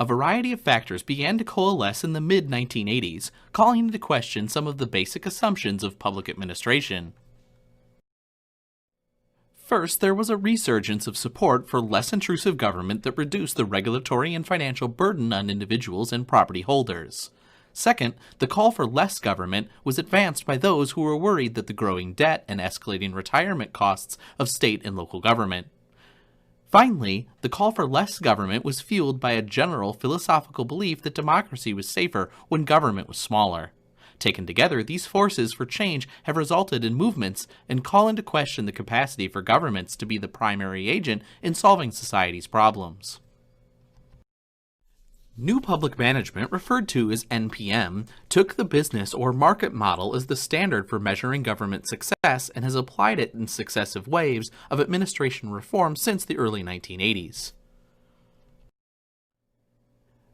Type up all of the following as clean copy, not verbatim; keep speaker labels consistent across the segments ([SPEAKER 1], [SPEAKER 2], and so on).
[SPEAKER 1] A variety of factors began to coalesce in the mid-1980s, calling into question some of the basic assumptions of public administration. First, there was a resurgence of support for less intrusive government that reduced the regulatory and financial burden on individuals and property holders. Second, the call for less government was advanced by those who were worried that the growing debt and escalating retirement costs of state and local government. Finally, the call for less government was fueled by a general philosophical belief that democracy was safer when government was smaller. Taken together, these forces for change have resulted in movements and call into question the capacity for governments to be the primary agent in solving society's problems. New Public Management, referred to as NPM, took the business or market model as the standard for measuring government success and has applied it in successive waves of administration reform since the early 1980s.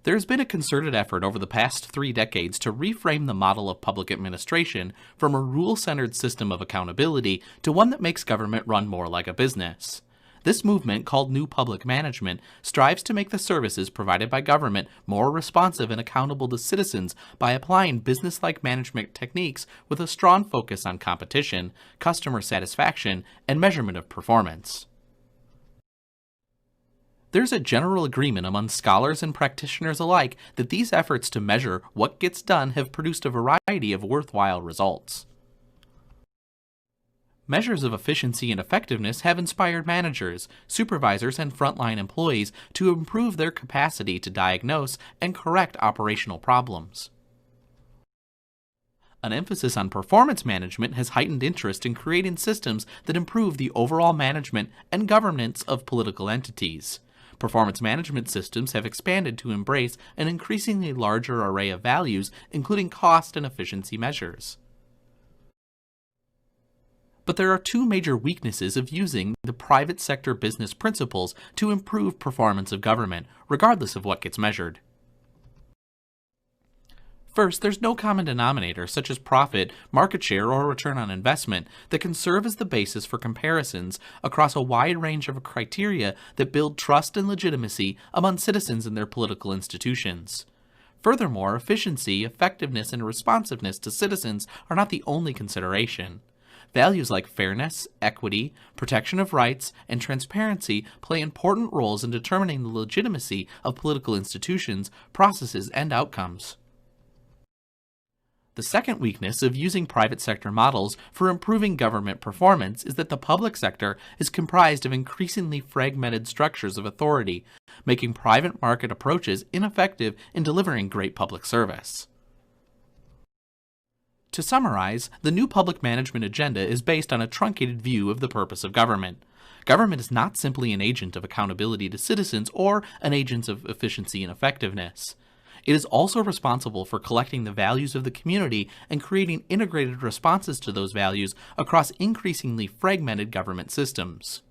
[SPEAKER 1] There has been a concerted effort over the past 3 decades to reframe the model of public administration from a rule-centered system of accountability to one that makes government run more like a business. This movement, called New Public Management, strives to make the services provided by government more responsive and accountable to citizens by applying business-like management techniques with a strong focus on competition, customer satisfaction, and measurement of performance. There's a general agreement among scholars and practitioners alike that these efforts to measure what gets done have produced a variety of worthwhile results. Measures of efficiency and effectiveness have inspired managers, supervisors, and frontline employees to improve their capacity to diagnose and correct operational problems. An emphasis on performance management has heightened interest in creating systems that improve the overall management and governance of political entities. Performance management systems have expanded to embrace an increasingly larger array of values, including cost and efficiency measures. But there are 2 major weaknesses of using the private sector business principles to improve performance of government, regardless of what gets measured. First, there's no common denominator, such as profit, market share, or return on investment, that can serve as the basis for comparisons across a wide range of criteria that build trust and legitimacy among citizens and their political institutions. Furthermore, efficiency, effectiveness, and responsiveness to citizens are not the only consideration. Values like fairness, equity, protection of rights, and transparency play important roles in determining the legitimacy of political institutions, processes, and outcomes. The second weakness of using private sector models for improving government performance is that the public sector is comprised of increasingly fragmented structures of authority, making private market approaches ineffective in delivering great public service. To summarize, the New Public Management agenda is based on a truncated view of the purpose of government. Government is not simply an agent of accountability to citizens or an agent of efficiency and effectiveness. It is also responsible for collecting the values of the community and creating integrated responses to those values across increasingly fragmented government systems.